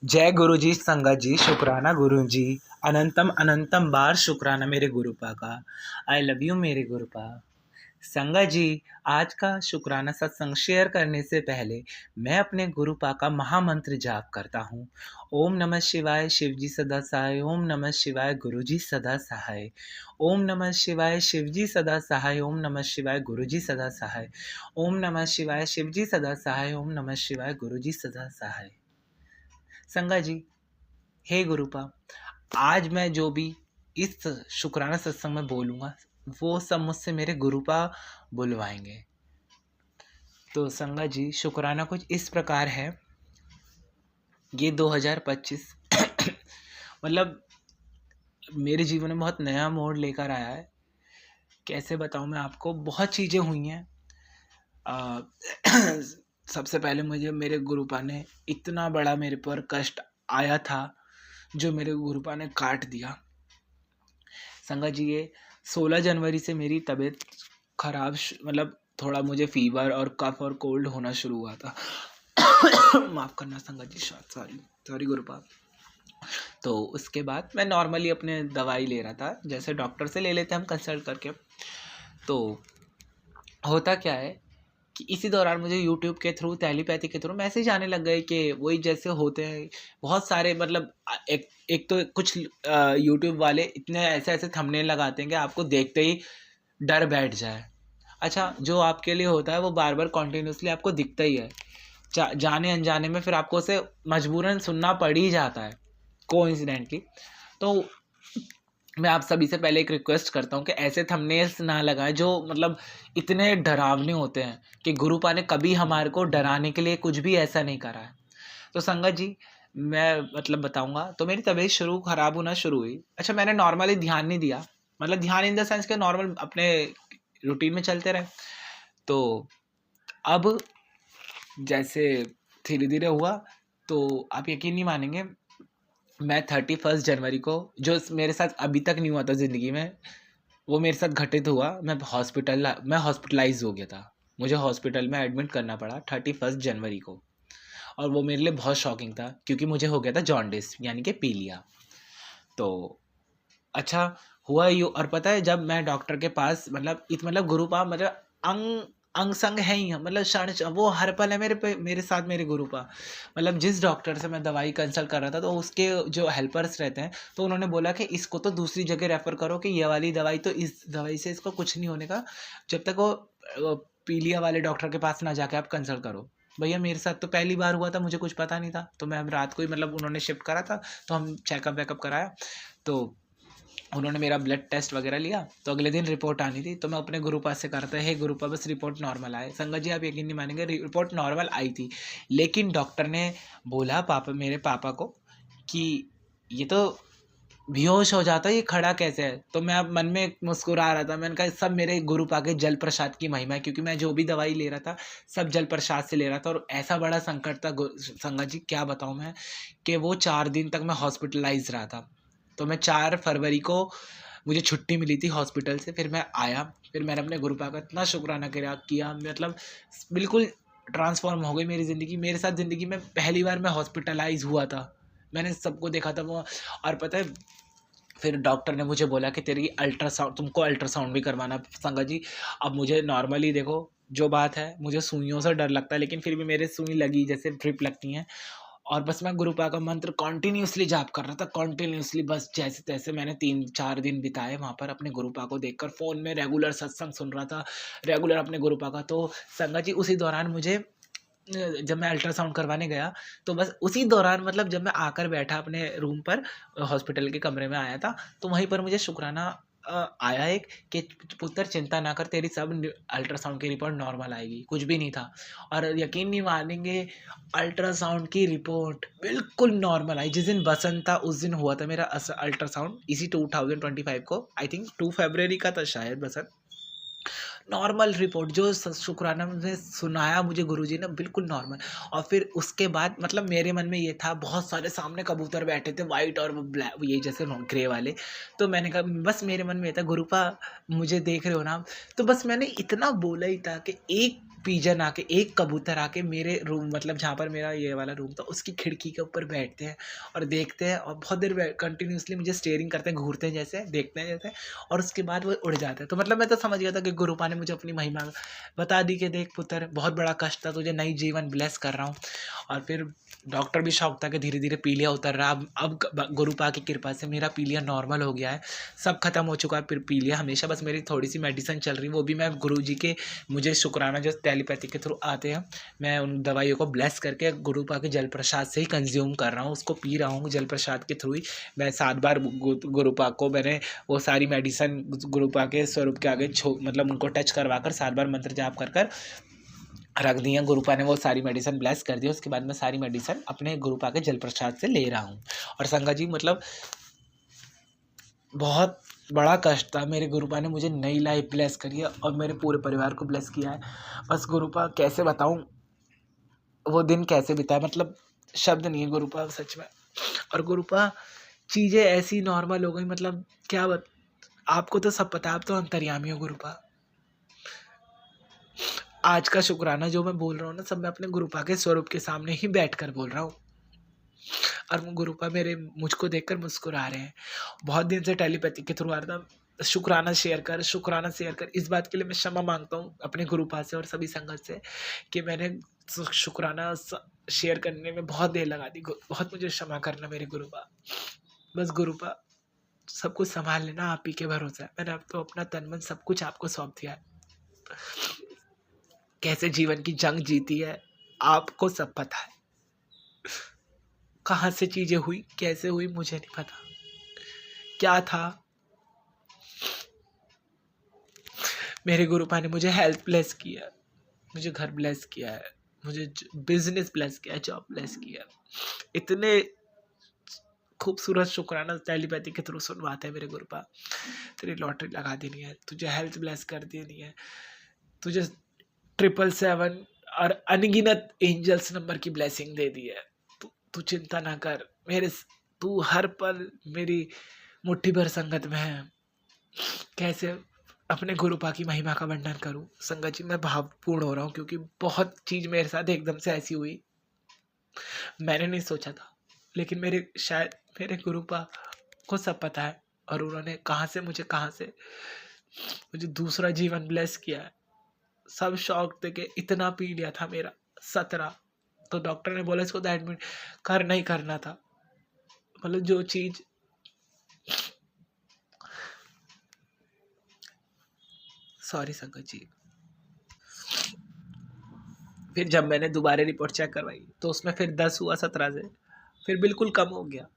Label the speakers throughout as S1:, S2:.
S1: जय गुरु जी, संगत जी, शुक्राना गुरु जी। अनंतम अनंतम बार शुक्राना मेरे गुरुपा का। आई लव यू मेरे गुरुपा। संगत जी, आज का शुक्राना सत्संग शेयर करने से पहले मैं अपने गुरुपा का महामंत्र जाप करता हूँ। ओम नमः शिवाय, शिव जी सदा सहाय। ओम नमः शिवाय, गुरु जी सदा सहाय। ओम नमः शिवाय, शिव जी सदा सहाय। ओम नमः शिवाय, गुरु जी सदा सहाय। ओम नमः शिवाय, शिव जी सदा सहाय। ओम नमः शिवाय, गुरु जी सदा सहाय। संगत जी, हे गुरुपा, आज मैं जो भी इस शुक्राना सत्संग में बोलूँगा वो सब मुझसे मेरे गुरुपा बुलवाएंगे। तो संगत जी, शुक्राना कुछ इस प्रकार है। ये 2025 मतलब मेरे जीवन में बहुत नया मोड़ लेकर आया है। कैसे बताऊँ मैं आपको, बहुत चीज़ें हुई हैं। सबसे पहले मुझे मेरे गुरुपा ने इतना बड़ा मेरे पर कष्ट आया था जो मेरे गुरुपा ने काट दिया। संगत जी, ये 16 जनवरी से मेरी तबीयत खराब मतलब थोड़ा मुझे फीवर और कफ और कोल्ड होना शुरू हुआ था। माफ़ करना संगत जी, सॉरी गुरुपा। तो उसके बाद मैं नॉर्मली अपने दवाई ले रहा था, जैसे डॉक्टर से ले लेते हैं हम कंसल्ट करके। तो होता क्या है कि इसी दौरान मुझे यूट्यूब के थ्रू, टेलीपैथी के थ्रू मैसेज आने लग गए कि वही जैसे होते हैं बहुत सारे, मतलब एक तो कुछ यूट्यूब वाले इतने ऐसे ऐसे थंबनेल लगाते हैं कि आपको देखते ही डर बैठ जाए। अच्छा, जो आपके लिए होता है वो बार बार कॉन्टीन्यूसली आपको दिखता ही है। जाने अनजाने में फिर आपको उसे मजबूरन सुनना पड़ ही जाता है कोइंसिडेंटली। तो मैं आप सभी से पहले एक रिक्वेस्ट करता हूँ कि ऐसे थंबनेल्स ना लगाएं जो मतलब इतने डरावने होते हैं कि गुरुपा ने कभी हमारे को डराने के लिए कुछ भी ऐसा नहीं करा है। तो संगत जी, मैं मतलब बताऊंगा। तो मेरी तबीयत ख़राब होना शुरू हुई। अच्छा, मैंने नॉर्मली ध्यान नहीं दिया, मतलब ध्यान इन द सेंस के नॉर्मल अपने रूटीन में चलते रहे। तो अब जैसे धीरे धीरे हुआ, तो आप यकीन नहीं मानेंगे, मैं 31 जनवरी को, जो मेरे साथ अभी तक नहीं हुआ था ज़िंदगी में, वो मेरे साथ घटित हुआ। मैं हॉस्पिटलाइज हो गया था। मुझे हॉस्पिटल में एडमिट करना पड़ा 31 जनवरी को। और वो मेरे लिए बहुत शॉकिंग था क्योंकि मुझे हो गया था जॉन्डिस, यानी कि पीलिया। तो अच्छा हुआ यूँ, और पता है जब मैं डॉक्टर के पास, मतलब गुरुपा मतलब अंग अंग संग है ही, मतलब क्षण वो हर पल है मेरे साथ मेरे गुरुपा। मतलब जिस डॉक्टर से मैं दवाई कंसल्ट कर रहा था, तो उसके जो हेल्पर्स रहते हैं, तो उन्होंने बोला कि इसको तो दूसरी जगह रेफ़र करो, कि ये वाली दवाई, तो इस दवाई से इसको कुछ नहीं होने का, जब तक वो पीलिया वाले डॉक्टर के पास ना जाके आप कंसल्ट करो। भैया मेरे साथ तो पहली बार हुआ था, मुझे कुछ पता नहीं था। तो मैं रात को ही, मतलब उन्होंने शिफ्ट करा था, तो हम चेकअप वेकअप कराया। तो उन्होंने मेरा ब्लड टेस्ट वगैरह लिया, तो अगले दिन रिपोर्ट आनी थी। तो मैं अपने गुरुपा से करता है, गुरुपा बस रिपोर्ट नॉर्मल आए। संगत जी, आप यकीन नहीं मानेंगे, रिपोर्ट नॉर्मल आई थी, लेकिन डॉक्टर ने बोला मेरे पापा को कि ये तो बेहोश हो जाता है, ये खड़ा कैसे है। तो मैं अब मन में मुस्कुरा रहा था। मैंने कहा सब मेरे गुरुपा के जल प्रसाद की महिमा है, क्योंकि मैं जो भी दवाई ले रहा था सब जल प्रसाद से ले रहा था। और ऐसा बड़ा संकट था संगत जी, क्या बताऊँ मैं, कि वो 4 दिन तक मैं हॉस्पिटलाइज रहा था। तो मैं 4 फरवरी को मुझे छुट्टी मिली थी हॉस्पिटल से। फिर मैं आया, फिर मैंने अपने गुरुपा का इतना शुक्राना किया, मतलब बिल्कुल ट्रांसफॉर्म हो गई मेरी ज़िंदगी। मेरे साथ ज़िंदगी में पहली बार मैं हॉस्पिटलाइज हुआ था। मैंने सबको देखा था वो। और पता है, फिर डॉक्टर ने मुझे बोला कि तेरी तुमको अल्ट्रासाउंड भी करवाना। संगत जी, अब मुझे नॉर्मली देखो, जो बात है, मुझे सुइयों से डर लगता है, लेकिन फिर भी मेरे सुई लगी जैसे ड्रिप लगती हैं। और बस मैं गुरुपा का मंत्र कॉन्टिन्यूसली जाप कर रहा था, कॉन्टिन्यूसली, बस जैसे तैसे मैंने 3-4 दिन बिताए वहाँ पर अपने गुरुपा को देखकर। फ़ोन में रेगुलर सत्संग सुन रहा था, रेगुलर अपने गुरुपा का। तो संगत जी, उसी दौरान मुझे जब मैं अल्ट्रासाउंड करवाने गया, तो बस उसी दौरान, मतलब जब मैं आकर बैठा अपने रूम पर, हॉस्पिटल के कमरे में आया था, तो वहीं पर मुझे शुक्राना आया एक, कि पुत्र चिंता ना कर, तेरी सब अल्ट्रासाउंड की रिपोर्ट नॉर्मल आएगी। कुछ भी नहीं था। और यकीन नहीं मानेंगे, अल्ट्रासाउंड की रिपोर्ट बिल्कुल नॉर्मल आई। जिस दिन बसंत था उस दिन हुआ था मेरा अल्ट्रासाउंड, इसी 2025 को, आई थिंक 2 फरवरी का था शायद बसंत। नॉर्मल रिपोर्ट जो शुक्राना में सुनाया मुझे गुरुजी ने, बिल्कुल नॉर्मल। और फिर उसके बाद, मतलब मेरे मन में ये था, बहुत सारे सामने कबूतर बैठे थे, वाइट और ब्लैक, ये जैसे ग्रे वाले। तो मैंने कहा, बस मेरे मन में ये था, गुरुपा मुझे देख रहे हो ना। तो बस मैंने इतना बोला ही था कि एक पिजन आके, एक कबूतर आके मेरे रूम, मतलब जहाँ पर मेरा ये वाला रूम था, उसकी खिड़की के ऊपर बैठते हैं और देखते हैं, और बहुत देर कंटिन्यूसली मुझे स्टेयरिंग करते हैं, घूरते हैं जैसे, देखते हैं जैसे, और उसके बाद वो उड़ जाते हैं। तो मतलब मैं तो समझ गया था कि गुरुपा ने मुझे अपनी महिमा बता दी कि देख पुत्र, बहुत बड़ा कष्ट था, तुझे नई जीवन ब्लेस कर रहा हूँ। और फिर डॉक्टर भी शौक था कि धीरे धीरे पीलिया उतर रहा। अब गुरुपा की कृपा से मेरा पीलिया नॉर्मल हो गया है, सब खत्म हो चुका है। फिर पीलिया हमेशा, बस मेरी थोड़ी सी मेडिसिन चल रही, वो भी मैं गुरुजी के, मुझे शुक्राना जो टेलीपैथी के थ्रू आते हैं, मैं उन दवाइयों को ब्लेस करके गुरुपा के जल प्रसाद से ही कंज्यूम कर रहा हूँ, उसको पी रहा हूँ जल प्रसाद के थ्रू ही। मैं 7 बार गुरुपा को मैंने वो सारी मेडिसिन गुरुपा के स्वरूप के आगे मतलब उनको टच करवा कर 7 बार मंत्र जाप कर कर रख दिया। गुरुपा ने वो सारी मेडिसिन ब्लेस कर दी। उसके बाद मैं सारी मेडिसिन अपने गुरुपा के जल प्रसाद से ले रहा हूँ। और संगा जी मतलब बहुत बड़ा कष्ट था, मेरे गुरुपा ने मुझे नई लाइफ ब्लेस करी है और मेरे पूरे परिवार को ब्लेस किया है। बस गुरुपा कैसे बताऊँ वो दिन कैसे बिताए, मतलब शब्द नहीं है गुरुपा सच में। और गुरुपा चीज़ें ऐसी नॉर्मल हो गई, मतलब क्या आपको तो सब पता है, आप तो अंतर्यामी हो गुरुपा। आज का शुक्राना जो मैं बोल रहा हूँ ना, सब मैं अपने गुरुपा के स्वरूप के सामने ही बैठ कर बोल रहा हूँ। और वो गुरुपा मेरे मुझको देखकर मुस्कुरा रहे हैं। बहुत दिन से टेलीपैथी के थ्रू आ रहा था, शुक्राना शेयर कर, शुक्राना शेयर कर। इस बात के लिए मैं क्षमा मांगता हूँ अपने गुरुपा से और सभी संगत से कि मैंने शुक्राना शेयर करने में बहुत देर लगा दी। बहुत मुझे क्षमा करना मेरे गुरुपा। बस गुरुपा सब कुछ संभाल लेना, आप ही के भरोसे है। मैंने अब तो अपना तन मन सब कुछ आपको सौंप दिया है। कैसे जीवन की जंग जीती है आपको सब पता है। कहाँ से चीजें हुई, कैसे हुई, मुझे नहीं पता। क्या था, मेरे गुरुपा ने मुझे हेल्थ ब्लेस किया है, मुझे घर ब्लेस किया है, मुझे बिजनेस ब्लेस किया है, जॉब ब्लेस किया है। इतने खूबसूरत शुक्राना टेलीपैथी के थ्रू सुनवाते हैं मेरे गुरुपा। तेरी लॉटरी लगा देनी है, तुझे हेल्थ ब्लेस कर देनी है, तुझे 777 और अनगिनत एंजल्स नंबर की ब्लेसिंग दे दी है। तू चिंता ना कर मेरे, तू हर पल मेरी मुट्ठी भर संगत में है। कैसे अपने गुरुपा की महिमा का वर्णन करूं संगत जी, मैं भावपूर्ण हो रहा हूं क्योंकि बहुत चीज मेरे साथ एकदम से ऐसी हुई, मैंने नहीं सोचा था। लेकिन शायद मेरे गुरुपा को सब पता है और उन्होंने कहाँ से मुझे दूसरा जीवन ब्लेस किया है। सब शौक थे कि इतना पी लिया था मेरा 17, तो डॉक्टर ने बोला इसको तो एडमिट करना ही करना था। मतलब जो चीज, सॉरी संगत जी। फिर जब मैंने दोबारा रिपोर्ट चेक करवाई तो उसमें फिर 10 हुआ 17 से, फिर बिल्कुल कम हो गया।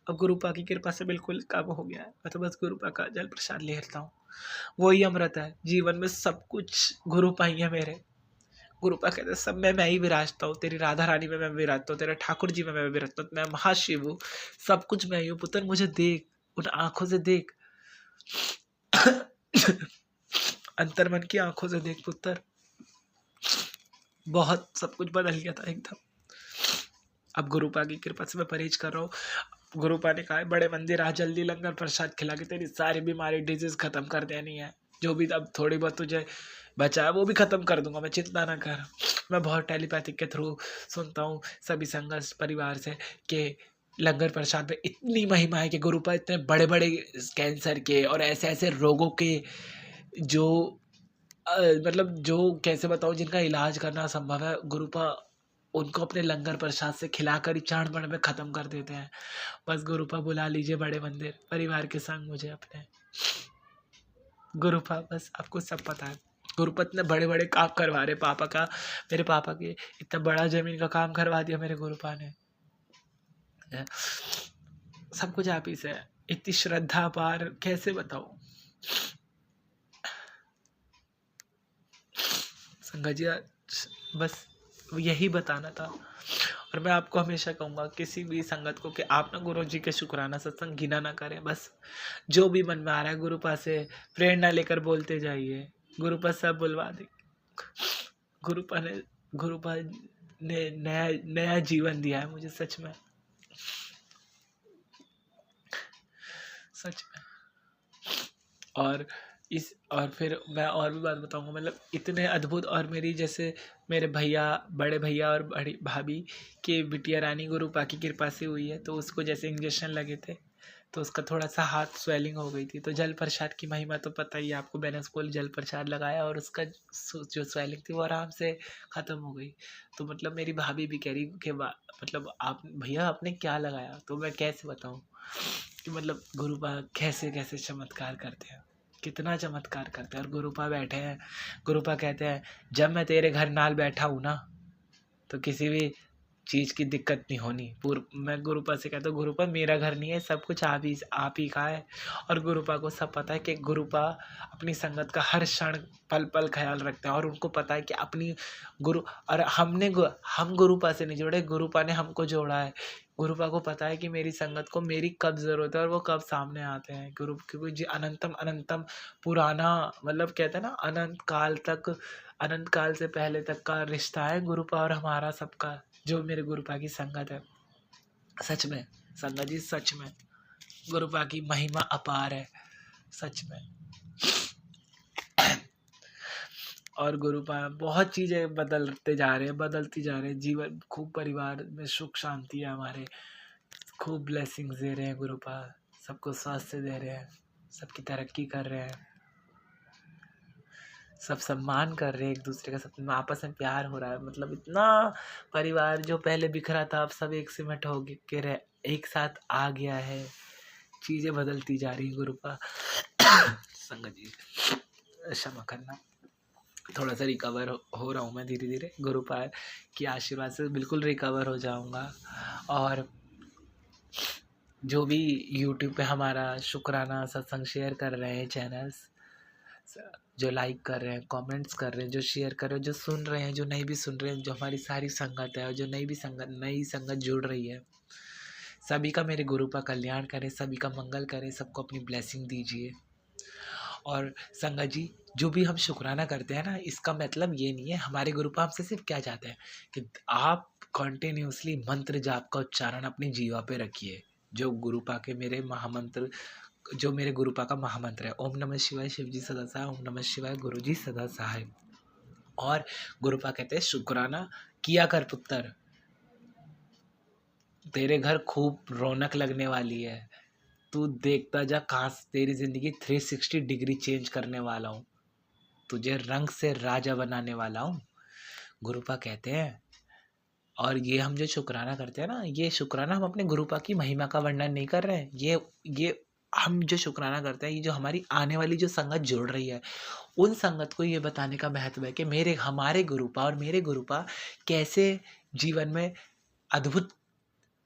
S1: अब गुरुपा की कृपा से बिल्कुल कम हो गया है। मैं तो बस गुरुपा का जल प्रसाद लेता हूँ, वही अमृत है जीवन में। सब कुछ गुरुपा ही है मेरे। गुरुपा कहते हैं सब में मैं ही विराजता हूँ, तेरी राधा रानी में मैं विराजता हूँ, तेरे ठाकुर जी में मैं विराजता हूँ, मैं महाशिव हूँ, सब कुछ मैं ही हूँ। पुत्र मुझे देख, उन आंखों से देख, अंतर्मन की आंखों से देख पुत्र। बहुत सब कुछ बदल गया था एकदम। अब गुरुपा की कृपा से मैं परहेज कर रहा हूँ। गुरुपा ने कहा है बड़े मंदिर आ, जल्दी लंगर प्रसाद खिला के तेरी सारी बीमारी डिजीज खत्म कर देनी है। जो भी अब थोड़ी बहुत तुझे बचा है वो भी खत्म कर दूंगा, मैं चिंता ना कर। मैं बहुत टेलीपैथिक के थ्रू सुनता हूँ सभी संघर्ष परिवार से कि लंगर प्रसाद में इतनी महिमा है कि गुरुपा इतने बड़े बड़े कैंसर के और ऐसे ऐसे रोगों के जो मतलब जो कैसे बताऊँ जिनका इलाज करना संभव है, गुरुपा उनको अपने लंगर प्रसाद से खिलाकर ही क्षण भर में ख़त्म कर देते हैं। बस गुरुपा बुला लीजिए बड़े मंदिर परिवार के संग मुझे अपने। गुरुपा बस आपको सब पता है, गुरुपा इतने बड़े बड़े काम करवा रहे पापा का, मेरे पापा के इतना बड़ा जमीन का काम करवा दिया मेरे गुरुपा ने। सब कुछ आप ही से है, इतनी श्रद्धा पार कैसे बताऊं संगत जी। बस यही बताना था। और मैं आपको हमेशा कहूँगा किसी भी संगत को कि आप ना गुरु जी के शुक्राना सत्संग गिना ना करें। बस जो भी मन में आ रहा है गुरुपा से प्रेरणा लेकर बोलते जाइए, गुरुपा सब बुलवा दे। गुरुपा ने नया नया जीवन दिया है मुझे, सच में सच में। और इस और फिर मैं और भी बात बताऊंगा, मतलब इतने अद्भुत। और मेरी जैसे मेरे भैया, बड़े भैया और बड़ी भाभी की बिटिया रानी गुरुपा की कृपा से हुई है, तो उसको जैसे इंजेक्शन लगे थे तो उसका थोड़ा सा हाथ स्वेलिंग हो गई थी। तो जल प्रसाद की महिमा तो पता ही है आपको, मैंने उसको जल प्रसाद लगाया और उसका जो स्वेलिंग थी वो आराम से ख़त्म हो गई। तो मतलब मेरी भाभी भी कह रही कि मतलब आप भैया आपने क्या लगाया, तो मैं कैसे बताऊँ कि मतलब गुरुपा कैसे कैसे चमत्कार करते हैं, कितना चमत्कार करते हैं। और गुरुपा बैठे हैं, गुरुपा कहते हैं जब मैं तेरे घर नाल बैठा हूँ ना तो किसी भी चीज़ की दिक्कत नहीं होनी। मैं गुरुपा से कहता हूँ गुरुपा मेरा घर नहीं है, सब कुछ आप ही का है। और गुरुपा को सब पता है कि गुरुपा अपनी संगत का हर क्षण पल पल ख्याल रखते हैं। और उनको पता है कि अपनी गुरु और हम गुरुपा से नहीं जुड़े, गुरुपा ने हमको जोड़ा है। गुरुपा को पता है कि मेरी संगत को मेरी कब ज़रूरत है और वो कब सामने आते हैं। गुरु क्योंकि जी अनंतम अनंतम पुराना, मतलब कहते हैं ना अनंत काल तक, अनंत काल से पहले तक का रिश्ता है गुरुपा और हमारा सबका, जो मेरे गुरुपा की संगत है। सच में संगत जी, सच में गुरुपा की महिमा अपार है, सच में। और गुरुपा बहुत चीज़ें बदलते जा रहे हैं, बदलती जा रहे हैं जीवन। खूब परिवार में सुख शांति है हमारे, खूब ब्लेसिंग्स दे रहे हैं गुरुपा, सबको स्वास्थ्य दे रहे हैं, सबकी तरक्की कर रहे हैं, सब सम्मान कर रहे हैं एक दूसरे का, सब आपस में प्यार हो रहा है। मतलब इतना परिवार जो पहले बिखरा था अब सब एक सिमट हो के रह एक साथ आ गया है। चीज़ें बदलती जा रही गुरुपा। संगत जी क्षमा करना, थोड़ा सा रिकवर हो रहा हूँ मैं धीरे धीरे, गुरुपा की आशीर्वाद से बिल्कुल रिकवर हो जाऊँगा। और जो भी यूट्यूब पे हमारा शुक्राना सत्संग शेयर कर रहे हैं चैनल्स, जो लाइक कर रहे हैं, कमेंट्स कर रहे हैं, जो शेयर कर रहे हैं, जो सुन रहे हैं, जो नहीं भी सुन रहे हैं, जो हमारी सारी संगत है और जो नई संगत जुड़ रही है, सभी का मेरे गुरुपा कल्याण करें, सभी का मंगल करें, सबको अपनी ब्लेसिंग दीजिए। और संगत जी जो भी हम शुक्राना करते हैं ना, इसका मतलब ये नहीं है, हमारे गुरुपा हमसे सिर्फ क्या चाहते हैं कि आप कंटिन्यूसली मंत्र जाप का उच्चारण अपनी जीवा पे रखिए। जो गुरुपा के मेरे महामंत्र, जो मेरे गुरुपा का महामंत्र है, ओम नमः शिवाय शिव जी सदा सहाय, ओम नमः शिवाय गुरु जी सदा सहाय। और गुरुपा कहते हैं शुक्राना किया कर पुत्र, तेरे घर खूब रौनक लगने वाली है, तू देखता जा कहाँ तेरी जिंदगी 360 डिग्री चेंज करने वाला हूँ, तुझे रंग से राजा बनाने वाला हूँ, गुरुपा कहते हैं। और ये हम जो शुक्राना करते हैं ना, ये शुक्राना हम अपने गुरुपा की महिमा का वर्णन नहीं कर रहे हैं, ये हम जो शुक्राना करते हैं, ये जो हमारी आने वाली जो संगत जुड़ रही है, उन संगत को ये बताने का महत्व है कि हमारे गुरुपा और मेरे गुरुपा कैसे जीवन में अद्भुत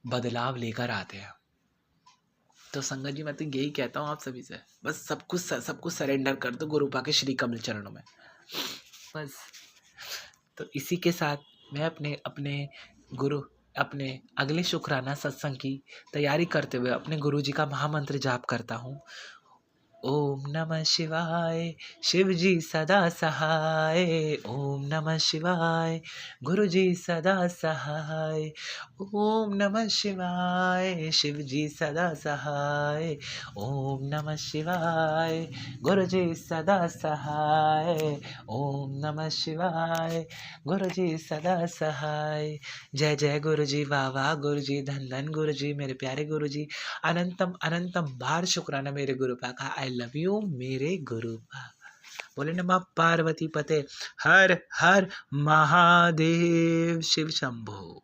S1: बदलाव लेकर आते हैं। तो संगत जी मैं तो यही कहता हूँ आप सभी से, बस सब कुछ सरेंडर कर दो गुरुपा के श्री कमल चरणों में, बस। तो इसी के साथ मैं अपने अगले शुक्राना सत्संग की तैयारी करते हुए अपने गुरु जी का महामंत्र जाप करता हूँ। ओम नमः शिवाय शिव जी सदा सहाय, ओम नमः शिवाय गुरु जी सदा सहाय, ओम नमः शिवाय शिव जी सदा सहाय, ओम नमः शिवाय गुरु जी सदा सहाय, ओम नमः शिवाय गुरु जी सदा सहाय। जय जय गुरु जी, वाह वाह गुरु जी, धन धन गुरु जी, मेरे प्यारे गुरु जी, अनंतम अनंतम बार शुक्राना मेरे गुरुपा का। आई लव यू मेरे गुरुपा। बोले नमः पार्वती पते, हर हर महादेव, शिव शंभो।